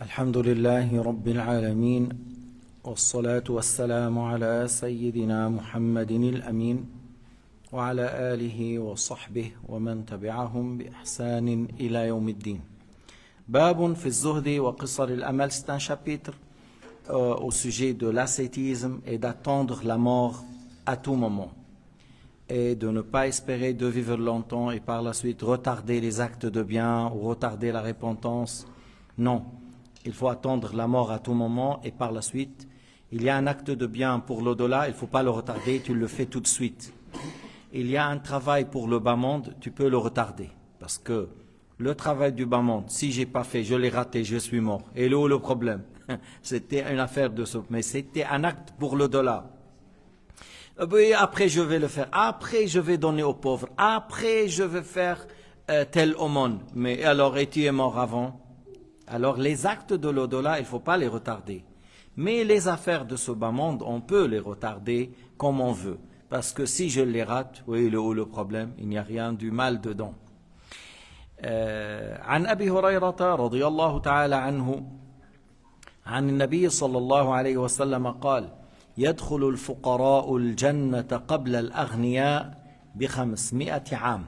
الحمد لله رب العالمين والصلاة والسلام على سيدنا محمد الأمين وعلى آله وصحبه ومن تبعهم بإحسان إلى يوم الدين. باب في الزهد وقصر الأمل. C'est un chapitre au sujet de l'ascétisme et d'attendre la mort à tout moment et de ne pas espérer de vivre longtemps et par la suite retarder les actes de bien ou retarder la repentance. Non, il faut attendre la mort à tout moment et par la suite, il y a un acte de bien pour l'au-delà, il ne faut pas le retarder, tu le fais tout de suite. Il y a un travail pour le bas monde, tu peux le retarder. Parce que le travail du bas monde, si je n'ai pas fait, je l'ai raté, je suis mort. Et là où le problème? C'était une affaire de soupe, mais c'était un acte pour l'au-delà. Oui, après je vais le faire, après je vais donner aux pauvres, après je vais faire telle aumône. Mais alors, et tu es mort avant? Alors les actes de l'au-delà, il ne faut pas les retarder. Mais les affaires de ce bas monde, on peut les retarder comme on veut. Parce que si je les rate, oui, le problème, il n'y a rien du mal dedans. عن أبي هريرة رضي الله تعالى عنه عن النبي صلى الله عليه وسلم قال يدخل الفقراء الجنة قبل الأغنياء ب500 عام.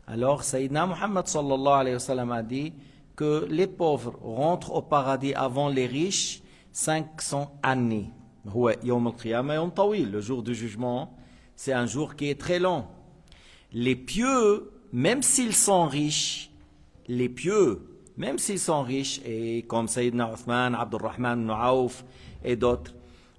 Alors Sayyidina Muhammad صلى الله عليه وسلم a dit que les pauvres rentrent au paradis avant les riches 500 années. هو يوم القيامة يوم طويل, le jour du jugement, c'est un jour qui est très long. Les pieux, même s'ils sont riches, les pieux, même s'ils sont riches, et comme Sayyidina Uthman, Abdurrahman ibn Auf et d'autres,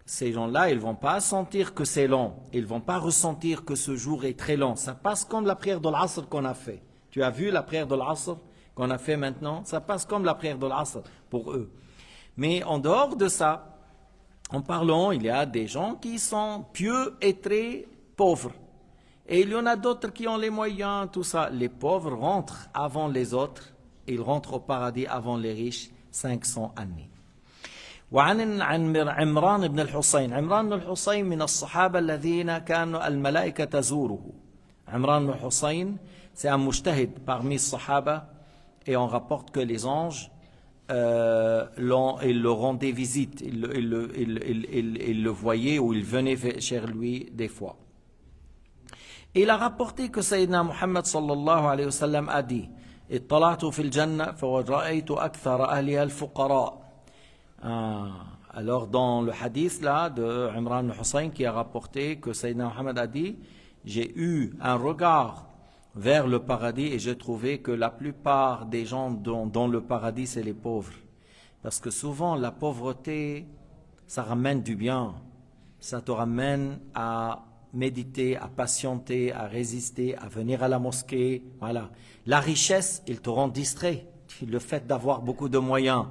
ces gens-là, ils ne vont pas sentir que c'est long. Ils ne vont pas ressentir que ce jour est très long. Ça passe comme la prière de l'Asr qu'on a fait. Tu as vu la prière de l'Asr qu'on a fait maintenant? Ça passe comme la prière de l'Asr pour eux. Mais en dehors de ça, en parlant, il y a des gens qui sont pieux et très pauvres. Et il y en a d'autres qui ont les moyens, tout ça. Les pauvres rentrent avant les autres. Ils rentrent au paradis avant les riches 500 années. وعن عمران بن الحصين. عمران بن الحصين من الصحابة الذين كانوا الملائكة تزوره. عمران بن الحصين, c'est un mujtahid parmi les sahaba et on rapporte que les anges ils le rendaient visite, ils le voyaient ou ils venaient chez lui des fois. Il a rapporté que Sayyidina Muhammad sallallahu alayhi wa sallam a dit اطلعت في الجنة فرأيت أكثر أهلها الفقراء. Alors dans le hadith là de Imran al-Hussein qui a rapporté que Sayyidina Muhammad a dit, j'ai eu un regard vers le paradis et j'ai trouvé que la plupart des gens dans le paradis c'est les pauvres. Parce que souvent la pauvreté ça ramène du bien, ça te ramène à méditer, à patienter, à résister, à venir à la mosquée. Voilà. La richesse, il te rend distrait. Le fait d'avoir beaucoup de moyens.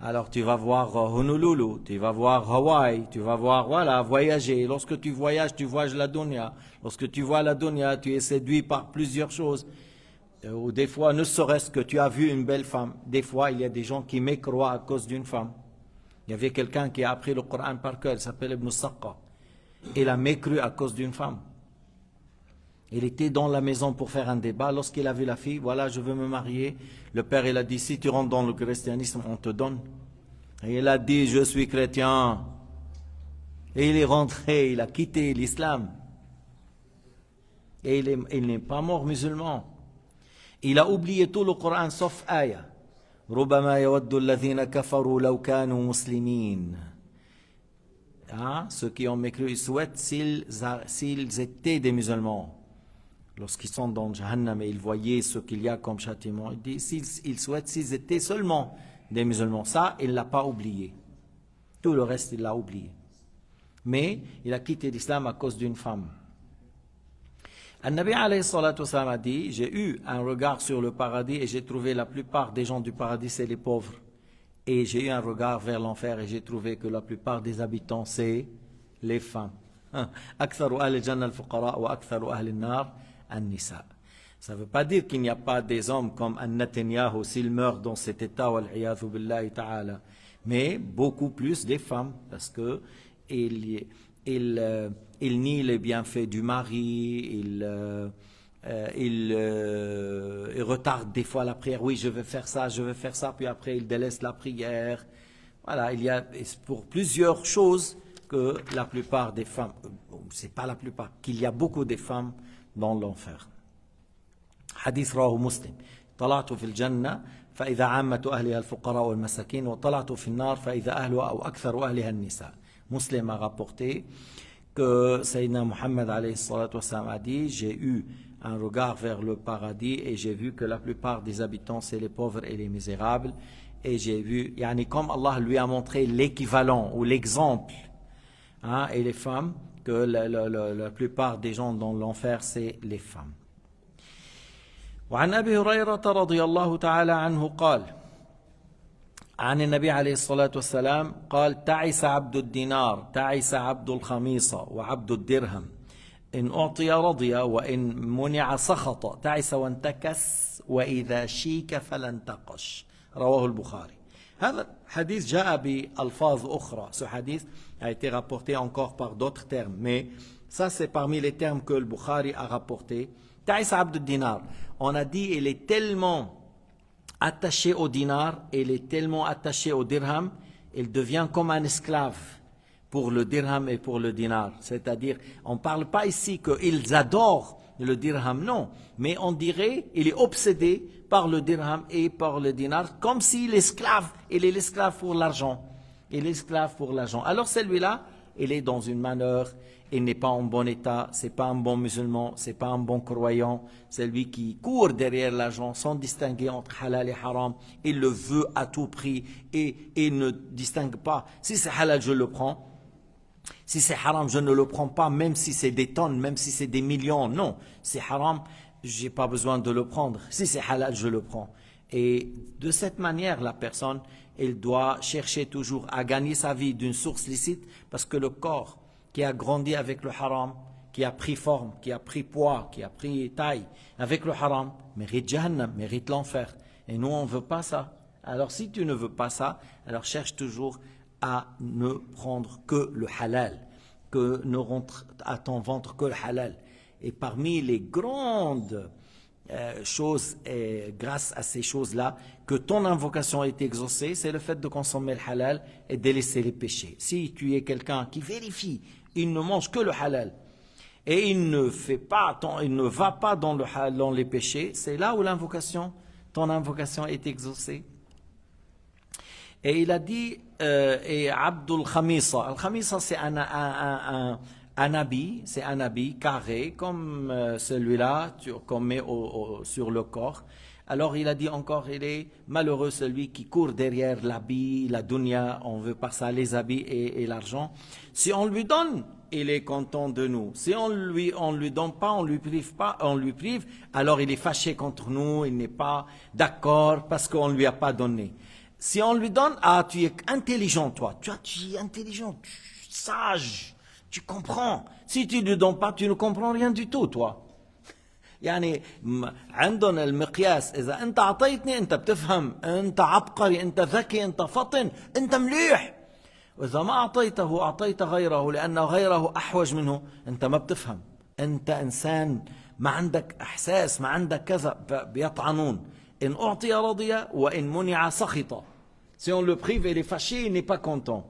Alors tu vas voir Honolulu, tu vas voir Hawaï, tu vas voir, voilà, voyager. Lorsque tu voyages la dunya. Lorsque tu vois la dunya, tu es séduit par plusieurs choses. Ou des fois, ne serait-ce que tu as vu une belle femme. Des fois, il y a des gens qui mécroient à cause d'une femme. Il y avait quelqu'un qui a appris le Coran par cœur, il s'appelle Ibn Saqqa. Il a mécru à cause d'une femme. Il était dans la maison pour faire un débat. Lorsqu'il a vu la fille, voilà, je veux me marier. Le père, il a dit, si tu rentres dans le christianisme, on te donne. Et il a dit, je suis chrétien. Et il est rentré, il a quitté l'islam. Et il n'est pas mort musulman. Il a oublié tout le Coran sauf ayah. ربما يود الذين كفروا لو كانوا مسلمين. Ceux qui ont mécru, ils souhaitent s'ils étaient des musulmans. Lorsqu'ils sont dans Jahannam et ils voyaient ce qu'il y a comme châtiment, il dit ils souhaitent s'ils étaient seulement des musulmans. Ça, il ne l'a pas oublié. Tout le reste, il l'a oublié. Mais il a quitté l'islam à cause d'une femme. An-Nabi alayhi salatu wasalam a dit, j'ai eu un regard sur le paradis et j'ai trouvé la plupart des gens du paradis, c'est les pauvres. Et j'ai eu un regard vers l'enfer et j'ai trouvé que la plupart des habitants, c'est les femmes. أكثر أهل الجنة الفقراء وأكثر أهل النار النساء. Ça ne veut pas dire qu'il n'y a pas des hommes comme Netanyahu s'il meurt dans cet état, wal-iyadhu billahi ta'ala. Mais beaucoup plus des femmes, parce que il nie les bienfaits du mari, il retarde des fois la prière. Oui, je vais faire ça, puis après il délaisse la prière. Voilà, il y a pour plusieurs choses que la plupart des femmes, c'est pas la plupart, qu'il y a beaucoup de femmes dans l'enfer. حديث رواه مسلم طلعت في الجنة فإذا عامة أهلها الفقراء والمساكين وطلعت في النار فإذا أهلها أو أكثر أهلها النساء. Muslim a rapporté que Sayyidina Muhammad alayhi salatu wassalam a dit, j'ai eu un regard vers le paradis et j'ai vu que la plupart des habitants c'est les pauvres et les misérables, et j'ai vu, yani comme Allah lui a montré l'équivalent ou l'exemple, hein, et les femmes, que la plupart des gens dans l'enfer c'est les femmes. وعن أبي هريرة رضي الله تعالى عنه قال عن النبي عليه الصلاة والسلام قال تعس عبد الدينار تعس عبد الخميصة وعبد الدرهم إن أعطي رضي وإن منع سخط تعس وانتكس وإذا شيك فلا انتقش رواه البخاري. هذا حديث جاء بألفاظ أخرى. Ce hadith a été rapporté encore par d'autres termes, mais ça c'est parmi les termes que le Bukhari a rapporté. Ta'is abd dinar. On a dit il est tellement attaché au dinar, il est tellement attaché au dirham, il devient comme un esclave pour le dirham et pour le dinar. C'est-à-dire, on ne parle pas ici qu'ils adorent le dirham, non, mais on dirait il est obsédé par le dirham et par le dinar, comme si l'esclave, il est l'esclave pour l'argent. Il est l'esclave pour l'argent. Alors celui-là, il est dans une malheur, il n'est pas en bon état, c'est pas un bon musulman, c'est pas un bon croyant, c'est lui qui court derrière l'argent sans distinguer entre halal et haram, il le veut à tout prix et il ne distingue pas. Si c'est halal, je le prends. Si c'est haram, je ne le prends pas, même si c'est des tonnes, même si c'est des millions. Non, c'est haram, j'ai pas besoin de le prendre. Si c'est halal, je le prends. Et de cette manière, la personne, elle doit chercher toujours à gagner sa vie d'une source licite, parce que le corps qui a grandi avec le haram, qui a pris forme, qui a pris poids, qui a pris taille avec le haram, mérite Jahannam, mérite l'enfer. Et nous, on ne veut pas ça. Alors si tu ne veux pas ça, alors cherche toujours à ne prendre que le halal, que ne rentre à ton ventre que le halal. Et parmi les grandes choses, et grâce à ces choses-là, que ton invocation est exaucée, c'est le fait de consommer le halal et de laisser les péchés. Si tu es quelqu'un qui vérifie, il ne mange que le halal, et il ne va pas dans les péchés, c'est là où ton invocation est exaucée. Et il a dit, et Abdul Khamisa. Al-Khamisa, c'est un habit, c'est un habit carré, comme celui-là qu'on met sur le corps. Alors il a dit encore, il est malheureux celui qui court derrière l'habit, la dunya, on veut par ça les habits et l'argent. Si on lui donne, il est content de nous. Si on lui donne pas, on lui prive, alors il est fâché contre nous, il n'est pas d'accord parce qu'on lui a pas donné. Si on lui donne, ah, tu es intelligent, toi. Tu es intelligent, sage, tu comprends. Si tu ne lui donnes pas, tu ne comprends rien du tout, toi. يعني عندنا المقياس إذا أنت أعطيتني أنت بتفهم، أنت عبقري، أنت ذكي، أنت فطن، أنت مليح. وإذا ما أعطيته أعطيت غيره لأن غيره أحوج منه، أنت ما بتفهم، أنت إنسان ما عندك إحساس، ما عندك كذا. بيطعنون إن أعطي رضي وإن منع سخط. Si on le prive, il est fâché, il n'est pas content.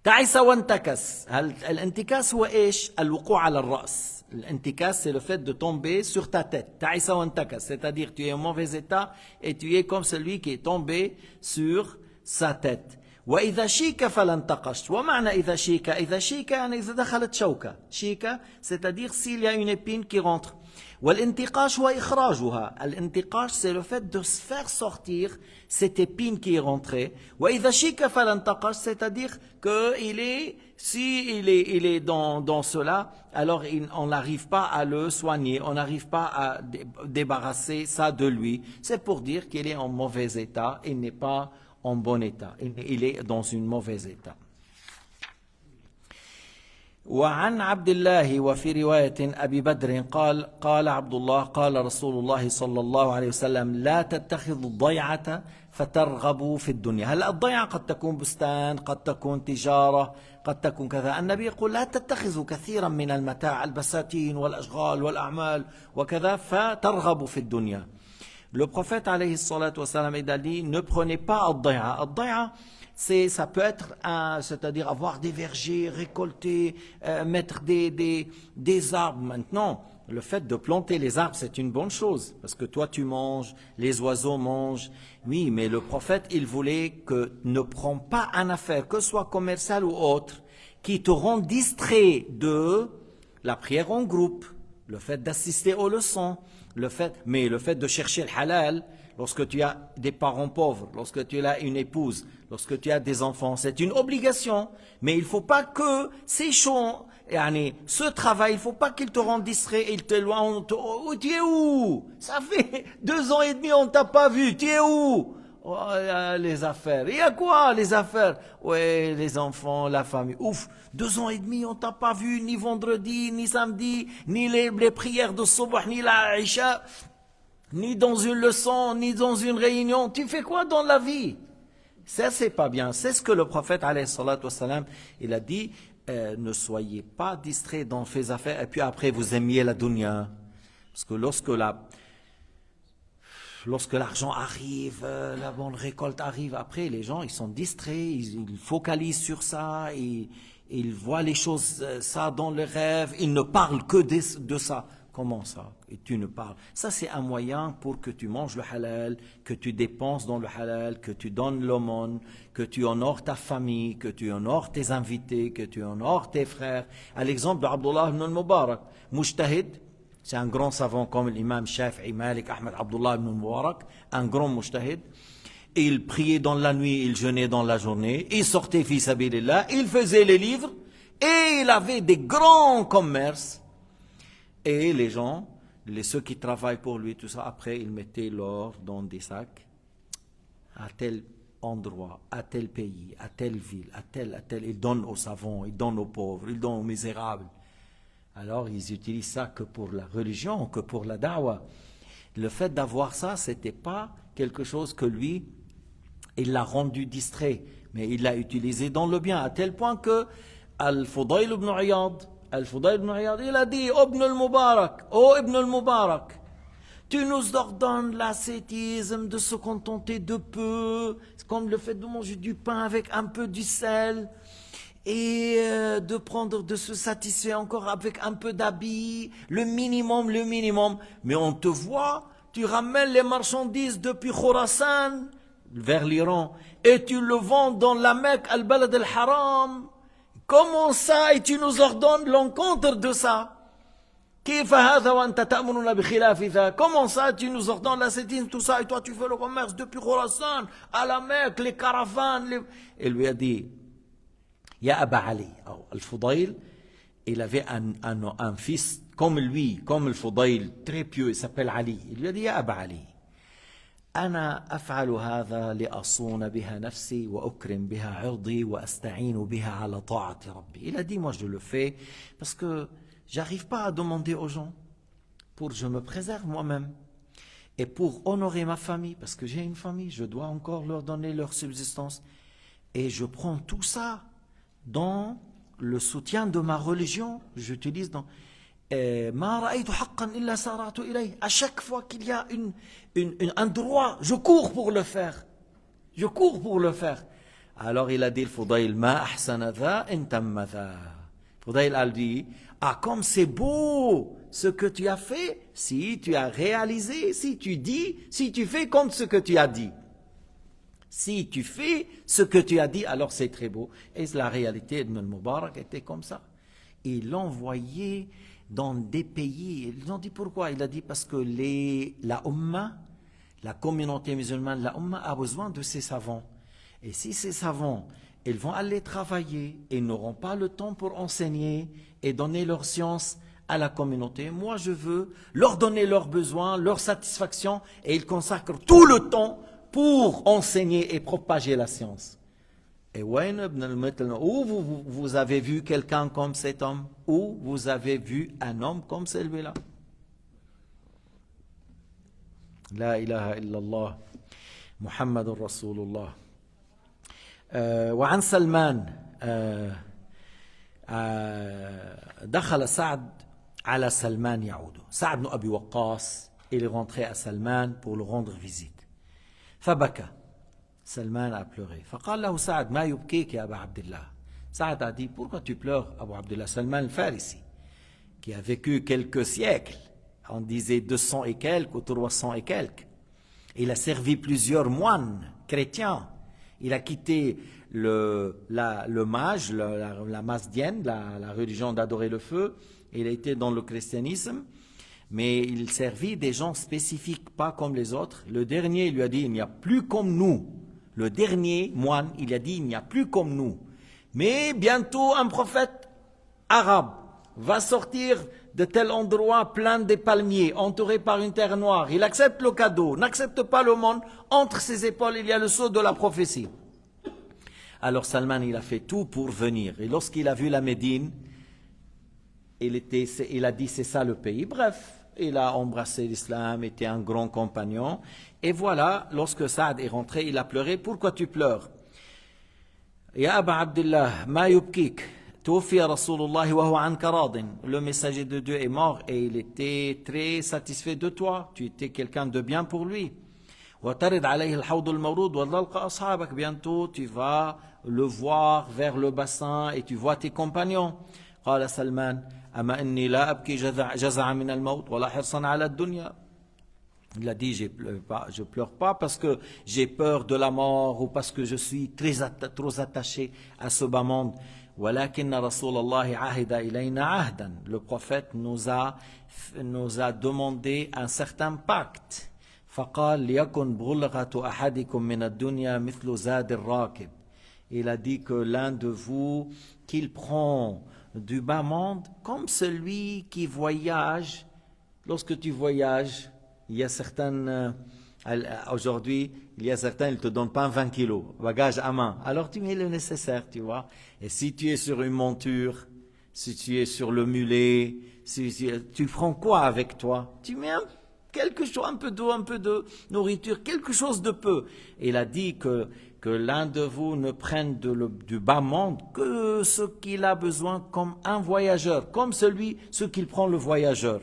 تعس وانتكس. الانتكاس هو إيش؟ الوقوع على الرأس. L'intikas, c'est le fait de tomber sur ta tête. Ta'isa wantakas, c'est-à-dire tu es en mauvais état et tu es comme celui qui est tombé sur sa tête. وإذا شيك فلانتقشت. ومعنى إذا شيك؟ إذا شيك يعني إذا دخلت شوكة. شيكة, c'est-à-dire s'il y a une épine qui rentre. والانتقاش هو إخراجها. الانتقاش, c'est le fait de se faire sortir cette épine qui est rentrée. وإذا شيك فلانتقشت, c'est-à-dire que il est dans cela, alors on n'arrive pas à le soigner, on n'arrive pas à débarrasser ça de lui. C'est pour dire qu'il est en mauvais état, il n'est pas en bon état, il est dans un mauvais état. وعن عبد الله وفي رواية أبي بدر قال عبد الله قال رسول الله صلى الله عليه وسلم لا تتخذوا الضيعة فترغبوا في الدنيا. هلأ الضيعة قد تكون بستان، قد تكون تجارة، قد تكون كذا. النبي يقول لا تتخذوا كثيرا من المتاع، البساتين والأشغال والأعمال وكذا، فترغبوا في الدنيا. Le prophète alayhi salatu wassalam, il a dit ne prenez pas الضيعة. الضيعة ça peut être, c'est-à-dire avoir des vergers, récolter, mettre des arbres. Maintenant, le fait de planter les arbres, c'est une bonne chose, parce que toi tu manges, les oiseaux mangent. Oui, mais le prophète, il voulait que ne prends pas une affaire, que ce soit commerciale ou autre, qui te rend distrait de la prière en groupe, le fait d'assister aux leçons, le fait de chercher le halal. Lorsque tu as des parents pauvres, lorsque tu as une épouse, lorsque tu as des enfants, c'est une obligation. Mais il ne faut pas que ces choses, ce travail, il ne faut pas qu'il te rende distrait, il te loin. Oh, tu es où? Ça fait 2 ans et demi, on ne t'a pas vu, tu es où? Oh, les affaires. Il y a quoi, les affaires? Ouais, les enfants, la famille. Ouf, 2 ans et demi, on ne t'a pas vu, ni vendredi, ni samedi, ni les prières de Subh, ni la Isha. Ni dans une leçon, ni dans une réunion. Tu fais quoi dans la vie? Ça, c'est pas bien. C'est ce que le prophète, alayhi salatu wassalam, il a dit, ne soyez pas distraits dans vos affaires, et puis après, vous aimiez la dunya. Parce que lorsque l'argent arrive, la bonne récolte arrive, après, les gens, ils sont distraits, ils focalisent sur ça, ils voient les choses, ça dans les rêves, ils ne parlent que de ça. Comment ça? Et tu ne parles. Ça, c'est un moyen pour que tu manges le halal, que tu dépenses dans le halal, que tu donnes l'aumône, que tu honores ta famille, que tu honores tes invités, que tu honores tes frères. À l'exemple d'Abdullah ibn al-Mubarak, Mujtahid, c'est un grand savant comme l'imam Shafi'i, Malik, Ahmed, Abdullah ibn al-Mubarak, un grand Mujtahid. Il priait dans la nuit, il jeûnait dans la journée, il sortait fi sabilillah, il faisait les livres, et il avait des grands commerces. Et les gens, ceux qui travaillent pour lui, tout ça, après, ils mettaient l'or dans des sacs à tel endroit, à tel pays, à telle ville, à tel. Ils donnent aux savants, ils donnent aux pauvres, ils donnent aux misérables. Alors, ils utilisent ça que pour la religion, que pour la da'wah. Le fait d'avoir ça, c'était pas quelque chose que lui, il l'a rendu distrait, mais il l'a utilisé dans le bien, à tel point que Al-Fudayl ibn Iyad, il a dit, Ibn al-Mubarak, oh Ibn al-Mubarak, tu nous ordonnes l'ascétisme, de se contenter de peu, comme le fait de manger du pain avec un peu du sel, et de se satisfaire encore avec un peu d'habits, le minimum. Mais on te voit, tu ramènes les marchandises depuis Khorasan vers l'Iran, et tu le vends dans la Mecque, al-Balad al-Haram. Comment ça, et tu nous ordonnes l'encontre de ça? Comment ça, tu nous ordonnes l'ascétisme, tout ça, et toi tu fais le commerce depuis Khorasan, à la Mecque, les caravanes. Il lui a dit, Ya Aba Ali, Al-Fudayl, il avait un fils comme lui, comme Al-Fudayl, très pieux, il s'appelle Ali. Il lui a dit, Ya Aba Ali, أنا أفعل هذا لأصون بها نفسي وأكرم بها عرضي وأستعين بها على طاعة ربي. Il a dit, moi je le fais parce que j'arrive pas à demander aux gens, pour je me préserve moi-même et pour honorer ma famille, parce que j'ai une famille, je dois encore leur donner leur subsistance, et je prends tout ça dans le soutien de ma religion. J'utilise dans à chaque fois qu'il y a un droit, je cours pour le faire. Alors il a dit, Fudayl, ma ahsana dha in tamma dha. Fudayl a dit, ah, comme c'est beau ce que tu as fait, si tu as réalisé, si tu fais comme ce que tu as dit. Si tu fais ce que tu as dit, alors c'est très beau. Et la réalité de Mubarak était comme ça. Il l'envoyait dans des pays. Ils ont dit pourquoi? Il a dit parce que la Ummah, la communauté musulmane, la Ummah a besoin de ces savants. Et si ces savants, ils vont aller travailler et n'auront pas le temps pour enseigner et donner leur science à la communauté, moi je veux leur donner leurs besoins, leur satisfaction, et ils consacrent tout le temps pour enseigner et propager la science. Et وين ابن المثل, où vous avez vu quelqu'un comme cet homme? Où vous avez vu un homme comme celui-là? La ilaha illallah محمد رسول الله. وعن سلمان دخل سعد على سلمان يعود. سعد بن أبي وقاص, il est rentré à Salman pour le rendre visite. فبكى. Salman a pleuré. فقال له سعد ما يبكيك يا أبا عبد الله. Saad a dit, pourquoi tu pleures, Abu Abdullah? Salman al-Farisi, qui a vécu quelques siècles, on disait 200 et quelques ou 300 et quelques. Il a servi plusieurs moines chrétiens. Il a quitté le mage, la masdienne, la religion d'adorer le feu. Il a été dans le christianisme, mais il servit des gens spécifiques, pas comme les autres. Le dernier, il lui a dit, il n'y a plus comme nous. Le dernier moine, il a dit, il n'y a plus comme nous. Mais bientôt, un prophète arabe va sortir de tel endroit plein de palmiers, entouré par une terre noire. Il accepte le cadeau, n'accepte pas le monde. Entre ses épaules, il y a le sceau de la prophétie. Alors Salman, il a fait tout pour venir. Et lorsqu'il a vu la Médine, il a dit, c'est ça le pays. Bref, il a embrassé l'islam, était un grand compagnon. Et voilà, lorsque Saad est rentré, il a pleuré. Pourquoi tu pleures? Ya Aba Abdullah, ma yubkik. Le messager de Dieu est mort et il était très satisfait de toi. Tu étais quelqu'un de bien pour lui. Bientôt tu vas le voir vers le bassin et tu vois tes compagnons. قال سلمان أما إني لا أبكي جزعا من الموت ولا حرصا على الدنيا. Il a dit, je pleure pas parce que j'ai peur de la mort ou parce que je suis trop attaché à ce bas monde. ولكن رسول الله عهد إلينا عهدا. Le prophète nous a demandé un certain pacte. فقال ليكن بغلغة أحدكم من الدنيا مثل زاد الراكب. Il a dit que l'un de vous, qu'il prend du bas monde comme celui qui voyage. Lorsque tu voyages, il y a certaines, aujourd'hui, il y a certains, ils ne te donnent pas 20 kilos, bagage à main. Alors tu mets le nécessaire, tu vois. Et si tu es sur une monture, si tu es sur le mulet, tu prends quoi avec toi? Tu mets quelque chose, un peu d'eau, un peu de nourriture, quelque chose de peu. Et il a dit que l'un de vous ne prenne du bas monde que ce qu'il a besoin comme un voyageur, comme ce qu'il prend le voyageur.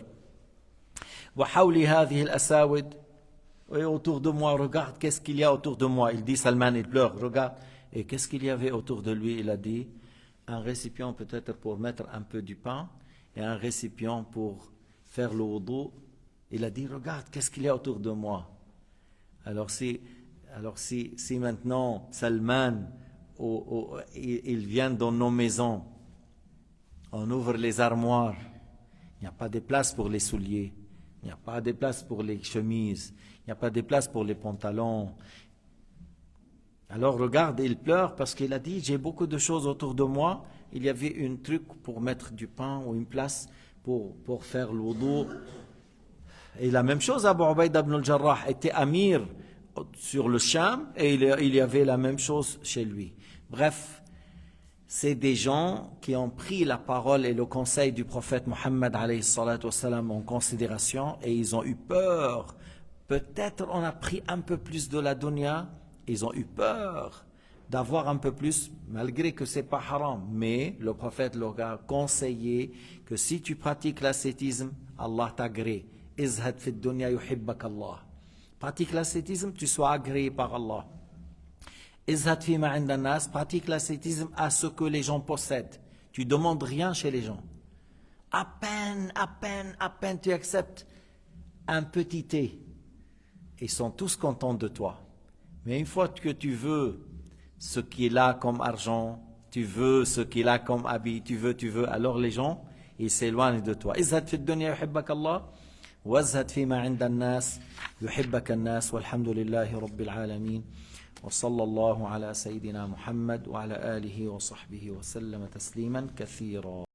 Et autour de moi, regarde qu'est-ce qu'il y a autour de moi. Il dit, Salman, il pleure, regarde. Et qu'est-ce qu'il y avait autour de lui? Il a dit, un récipient peut-être pour mettre un peu du pain et un récipient pour faire le wudu. Il a dit, regarde qu'est-ce qu'il y a autour de moi. Alors si maintenant Salman, il vient dans nos maisons, on ouvre les armoires, il n'y a pas de place pour les souliers. Il n'y a pas de place pour les chemises. Il n'y a pas de place pour les pantalons. Alors regarde, il pleure parce qu'il a dit, j'ai beaucoup de choses autour de moi. Il y avait un truc pour mettre du pain ou une place pour faire le wudu. Et la même chose, Abu Ubaïda ibn al-Jarrah était amir sur le Sham et il y avait la même chose chez lui. Bref, c'est des gens qui ont pris la parole et le conseil du prophète Mohammed alayhi salatu wassalam en considération et ils ont eu peur. Peut-être on a pris un peu plus de la dunya, ils ont eu peur d'avoir un peu plus, malgré que c'est pas haram. Mais le prophète leur a conseillé que si tu pratiques l'ascétisme, Allah t'agrée. Izhad fi dunya yuhibbak Allah. Pratique l'ascétisme, tu sois agréé par Allah. Izhad fi ma 'inda an-nas, pratique l'ascétisme à ce que les gens possèdent. Tu demandes rien chez les gens. À peine tu acceptes un petit thé. Ils sont tous contents de toi. Mais une fois que tu veux ce qui est là comme argent, tu veux ce qui est là comme habit, tu veux, alors les gens, ils s'éloignent de toi. Izhad fi dunya yuhibbak Allah. وازهد فيما عند الناس يحبك الناس والحمد لله رب العالمين وصلى الله على سيدنا محمد وعلى آله وصحبه وسلم تسليما كثيرا.